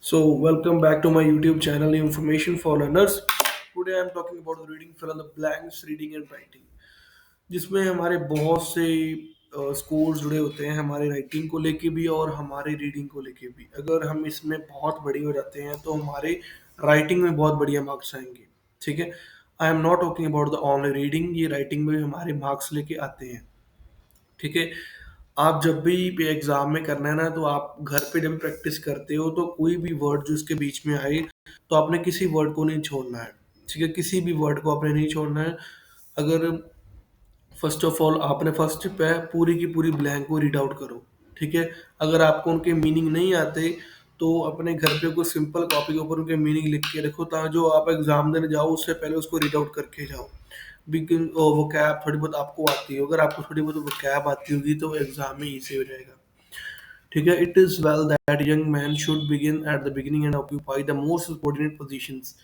So, welcome back to my YouTube channel, Information for Learners. Today, I'm talking about the reading fill in the blanks, reading and writing, जिसमें हमारे बहुत से scores जुड़े होते हैं हमारे राइटिंग को लेके भी और हमारे रीडिंग को लेके भी। अगर हम इसमें बहुत बड़ी हो जाते हैं तो हमारे राइटिंग में बहुत बढ़िया मार्क्स आएंगे। ठीक है। I am not talking about the only reading, ये राइटिंग में भी हमारे मार्क्स लेके आते हैं। ठीक है। आप जब भी एग्जाम में करना है ना, तो आप घर पे जब प्रैक्टिस करते हो तो कोई भी वर्ड जो इसके बीच में आए, तो आपने किसी वर्ड को नहीं छोड़ना है। ठीक है, किसी भी वर्ड को आपने नहीं छोड़ना है। अगर फर्स्ट ऑफ ऑल आपने फर्स्ट स्टेप है, पूरी की पूरी ब्लैंक को रीड आउट करो। ठीक है। अगर आपको उनके मीनिंग नहीं आते तो अपने घर पे कोई सिंपल कॉपी के ऊपर उनके मीनिंग लिख के रखो, ताकि जो आप एग्जाम देने जाओ उससे पहले उसको रीड आउट करके जाओ। बिगिन वो कैब थोड़ी बहुत आपको आती है, अगर आपको थोड़ी बहुत वो कैब आती होगी तो एग्जाम में इजी हो जाएगा। ठीक है। It is well that young man should begin at the beginning and occupy the most subordinate positions.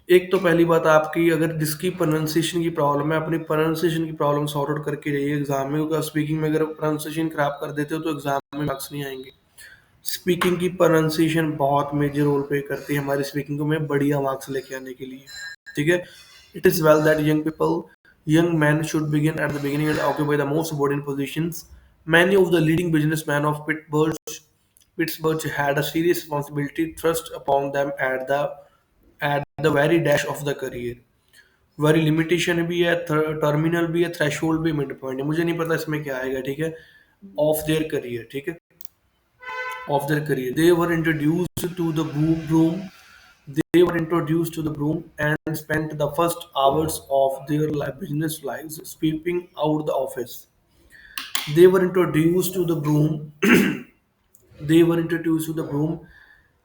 एक तो पहली बात आपकी, अगर जिसकी प्रोनाउंसिएशन की प्रॉब्लम है, अपनी प्रोनाउंसिएशन की प्रॉब्लम सॉर्ट आउट करके जाइए एग्जाम में, क्योंकि स्पीकिंग में अगर प्रोनाउंसिएशन खराब कर देते हो तो एग्जाम में मार्क्स नहीं आएंगे। स्पीकिंग की प्रोनाउंसिएशन बहुत मेजर रोल प्ले करती है हमारी स्पीकिंग को में बढ़िया मार्क्स लेके आने के लिए। ठीक है। It is well that young men should begin at the beginning and occupy the most subordinate positions. Many of the leading businessmen of Pittsburgh had a serious responsibility thrust upon them at the very dash of the career. Very limitation भी है, terminal भी है, threshold भी, mid point है। मुझे नहीं पता इसमें क्या आएगा। ठीक है। Of their career. ठीक है। Of their career they were introduced to the broom. They were introduced to the broom and spent the first hours of their business lives sweeping out the office. They were introduced to the broom. They were introduced to the broom.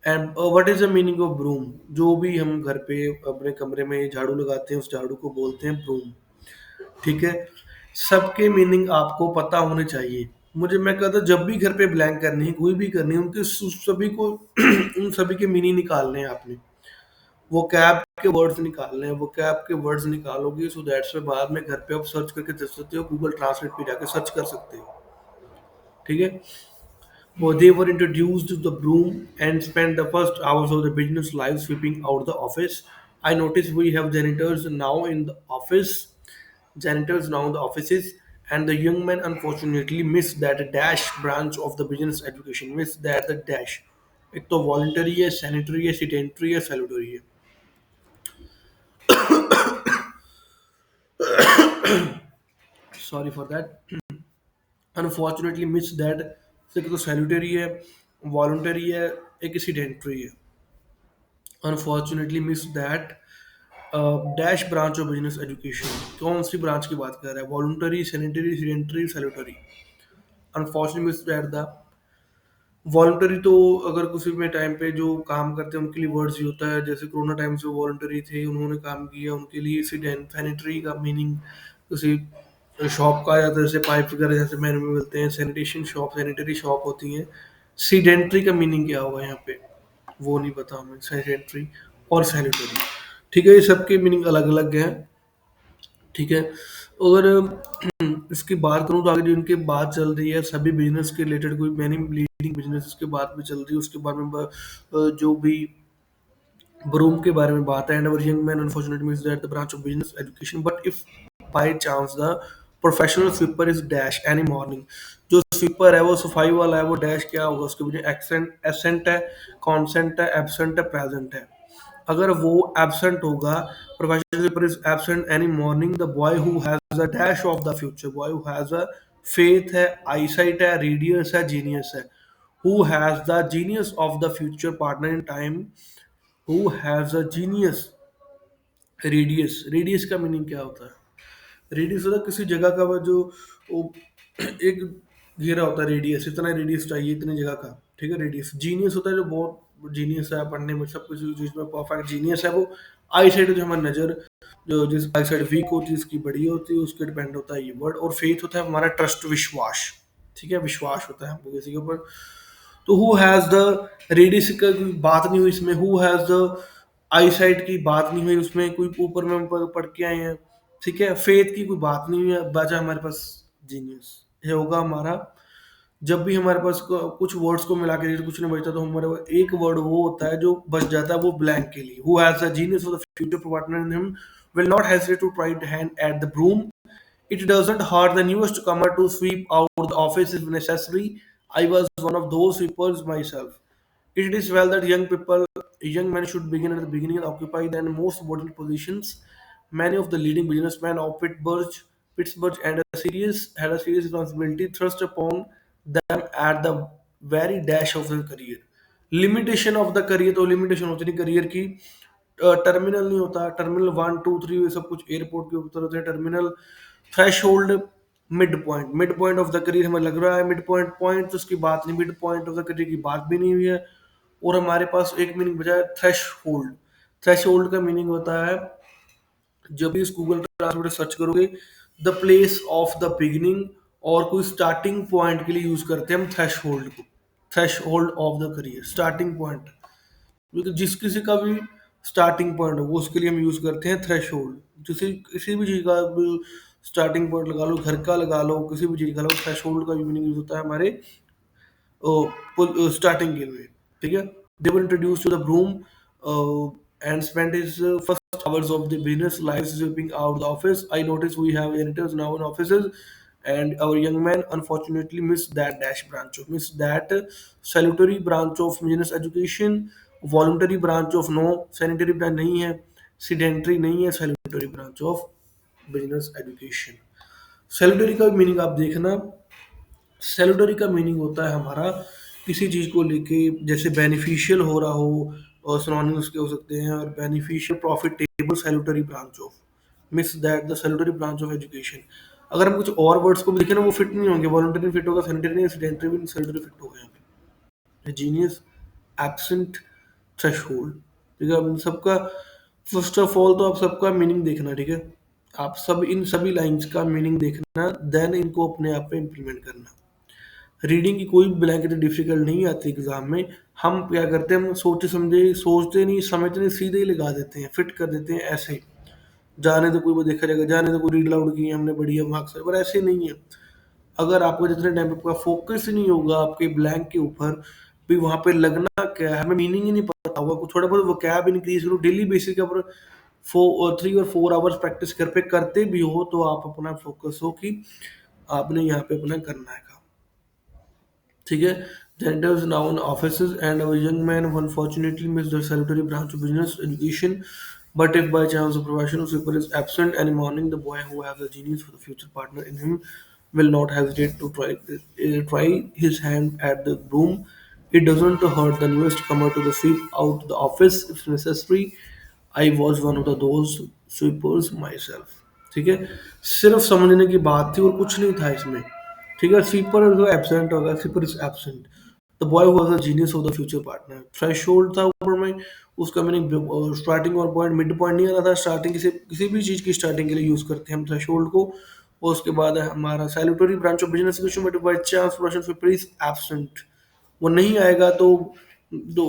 And what is the meaning of broom? जो भी हम घर पे अपने कमरे में झाड़ू लगाते हैं उस झाड़ू को बोलते हैं ब्रूम। ठीक है। सबके मीनिंग आपको पता होने चाहिए। मुझे मैं कहता जब भी घर पे ब्लैंक करनी है, कोई भी करनी है, उनके सभी को उन सभी के मीनिंग निकालने हैं आपने। वो कैब के वर्ड्स निकालने हैं, वो कैब के वर्ड्स निकालोगे सो दैट्स में बाद में घर पे आप सर्च करके दे सकते हो, गूगल ट्रांसलेट पे जाके सर्च कर सकते हो। ठीक है। वो they were introduced to the broom and spent the first hours of the business life sweeping out the office. I noticed we have janitors now in the office, janitors now in the offices, and the young men unfortunately miss that dash branch of the business education, miss that the dash। एक तो voluntary है, sanitary है, sedentary है, salutary है। Sorry for that. Unfortunately miss that. एक तो salutary है, voluntary है, एक सीडेंट्री है। Unfortunately miss that dash branch of business education. कौन सी ब्रांच की बात कर रहा है? Voluntary, sanitary, sedentary, salutary. Unfortunately miss that the voluntary. तो अगर किसी में टाइम पे जो काम करते हैं उनके लिए वर्ड्स ही होता है, जैसे कोरोना टाइम से वॉलंटरी थे, उन्होंने काम किया, उनके लिए सैनिटरी का मीनिंग किसी शॉप का, या तो जैसे पाइप वगैरह जैसे मैन में मिलते हैं, सैनिटेशन शॉप, सैनिटरी शॉप होती है। सीडेंट्री का मीनिंग क्या होगा यहाँ पे, वो नहीं पता हमें। सैनिटरी और सैनिटरी। ठीक है, ये सबके मीनिंग अलग अलग हैं। ठीक है। अगर इसकी बात करूँ तो आगे जो इनकी बात चल रही है सभी बिजनेस के रिलेटेड, कोई मैनी लीडिंग बिजनेस के बात भी चल रही है, उसके बारे में जो भी ब्रूम के बारे में बात है। And our young man unfortunately means that the branch of business education, but if by chance the professional sweeper is dash any morning. जो स्वीपर है वो सफाई वाला है, वो डैश क्या होगा उसके बीच? एक्सेंट, एसेंट है, कॉन्सेंट है, एब्सेंट है, प्रेजेंट है। अगर वो एब्सेंट होगा, professional sweeper is absent any morning, the boy who has a dash of the future, boy who has a faith है, आईसाइट है, रेडियस है, जीनियस है। Who has the genius of the future partner in time, who has a genius. Radius, radius का meaning क्या होता है? Radius होता है किसी जगह का, वो एक घेरा होता है, रेडियस इतना रेडियस चाहिए इतनी जगह का। ठीक है। रेडियस। जीनियस होता है जो बहुत जीनियस है, पढ़ने में सब कुछ चीज में परफेक्ट जीनियस है वो। आई साइड जो हमारी नजर, जो जिस आई साइड वीक होती है उसकी बड़ी होती है, उसके डिपेंड होता है ये वर्ड। और फेथ होता है हमारा ट्रस्ट, विश्वास। ठीक है, विश्वास होता है हमको किसी के ऊपर। तो हु हैज द रेडियस का कोई बात नहीं हुई इसमें, who has the I side की बात नहीं हुई उसमें, कोई ऊपर में पढ़ के आए हैं। ठीक है। फेथ की कोई बात नहीं हुई है, बचा हमारे पास जीनियस। ये होगा हमारा जब भी हमारे पास कुछ वर्ड्स को मिला के जैसे कुछ नहीं बचता तो हमारे पास एक वर्ड वो होता है जो बच जाता है वो ब्लैंक के लिए। Who has a genius for the future partner in him will not hesitate to try to hand at the broom. It doesn't hurt the newest comer to sweep out the office if necessary. I was one of those sweepers myself. It is well that young men should begin at the beginning and occupy the most important positions. Many of the leading businessmen of Pittsburgh had a serious responsibility thrust upon them at the very dash of their career. Limitation of the career तो limitation होती नहीं career की. Terminal नहीं होता, terminal 1 2 3 ये सब कुछ airport के ऊपर होते हैं. Terminal threshold mid point of the career हमें लग रहा है मिड पॉइंट पॉइंट तो उसकी बात नहीं, mid point of the career की बात भी नहीं हुई है. और हमारे पास एक मीनिंग बचा है थ्रेश होल्ड. थ्रेश होल्ड का मीनिंग होता है जब भी इस गूगल ट्रांसलेटर सर्च करोगे the place of the beginning और कोई स्टार्टिंग पॉइंट के लिए यूज करते हैं हम थ्रेश होल्ड को. Threshold of the career starting point, क्योंकि जिस किसी का भी स्टार्टिंग पॉइंट हो वो उसके लिए हम यूज करते हैं थ्रेश होल्ड. किसी किसी भी चीज का स्टार्टिंग पॉइंट लगा लो, घर का लगा लो, किसी भी चीज का लगा लो, थ्रेश होल्ड का मीनिंग यूज होता है हमारे starting के लिए. ठीक है. They were introduced to the broom and spent his first hours of the business life sweeping out the office. I noticed we have janitors now in offices, and our young man unfortunately missed that salutary branch of business education. Voluntary branch of no, sanitary branch नहीं है, sedentary नहीं है, salutary branch of business education. Salutary का meaning आप देखना. सैलूटरी का meaning होता है हमारा किसी चीज़ को लेके जैसे बेनिफिशियल हो रहा हो, और सिनोनिम्स उसके हो सकते हैं, और beneficial profitable salutary branch of miss that the salutary branch of education. अगर हम कुछ और वर्ड्स को भी देखें ना वो फिट नहीं होंगे. वॉलंटरी फिट होगा, सैनिटरी नहीं, एक्सीडेंटरी भी सैलूटरी फिट होगा यहाँ पे. Genius absent threshold. ठीक है. अब इन सबका फर्स्ट ऑफ ऑल तो आप सबका मीनिंग देखना. ठीक है. आप सब इन सभी लाइंस का मीनिंग देखना, देन इनको अपने आप पे इम्प्लीमेंट करना. रीडिंग की कोई ब्लैंक इतनी डिफिकल्ट नहीं आती एग्जाम में. हम क्या करते हैं, हम सोचते नहीं समझते नहीं, सीधे ही लगा देते हैं, फिट कर देते हैं ऐसे. जाने तो कोई वो देखा जाएगा, जाने तो कोई रीड लाउड किए हमने बढ़िया मार्क्स है, पर ऐसे नहीं है. अगर आपको जितने टाइम पे आपका फोकस ही नहीं होगा आपके ब्लैंक के ऊपर भी वहां पे लगना क्या है, हमें मीनिंग ही नहीं पता होगा. कुछ थोड़ा बहुत वोकैब इंक्रीज करो डेली बेसिस के ऊपर. 3 और 4 आवर्स प्रैक्टिस कर पे करते भी हो तो आप अपना फोकस हो कि आपने यहाँ पे अपना करना है काम. ठीक है. Genders now in offices, and our young man unfortunately missed the salutary branch of business education. But if by chance the professional sweeper is absent any morning, the boy who has a genius for the future partner in him will not hesitate to try his hand at the broom. It doesn't hurt the newest comer to the sweep out the office if necessary. I was one of those sweepers myself. ठीक है. सिर्फ समझने की बात थी और कुछ नहीं था इसमें. ठीक है. स्वीपर जो एब्सेंट होगा, sweeper is absent. The boy who was the genius of the future partner. Threshold था ऊपर में, उसका मीनिंग स्टार्टिंग और पॉइंट मिड पॉइंट नहीं आना था. स्टार्टिंग किसी भी चीज़ की स्टार्टिंग के लिए यूज़ करते हैं हम थ्रेशोल्ड को. और उसके बाद है हमारा salutary branch of business education, but by chance person sweeper is absent. वो नहीं आएगा तो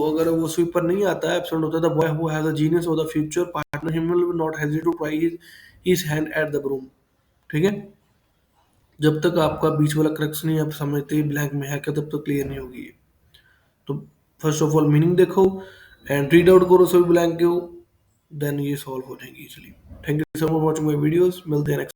अगर वो स्वीपर नहीं आता है, एब्सेंट होता है, the boy who has the genius of the future partner him will not hesitate to try his hand at the broom. ठीक है. जब तक आपका बीच वाला क्रक्स नहीं आप समझते ब्लैंक में है क्या, तब तक क्लियर नहीं होगी ये. तो फर्स्ट ऑफ ऑल मीनिंग देखो एंड रीड आउट करो सभी ब्लैंक को, देन ये सॉल्व हो जाएंगे easily. Thank you so much for watching my videos. मिलते हैं नेक्स्ट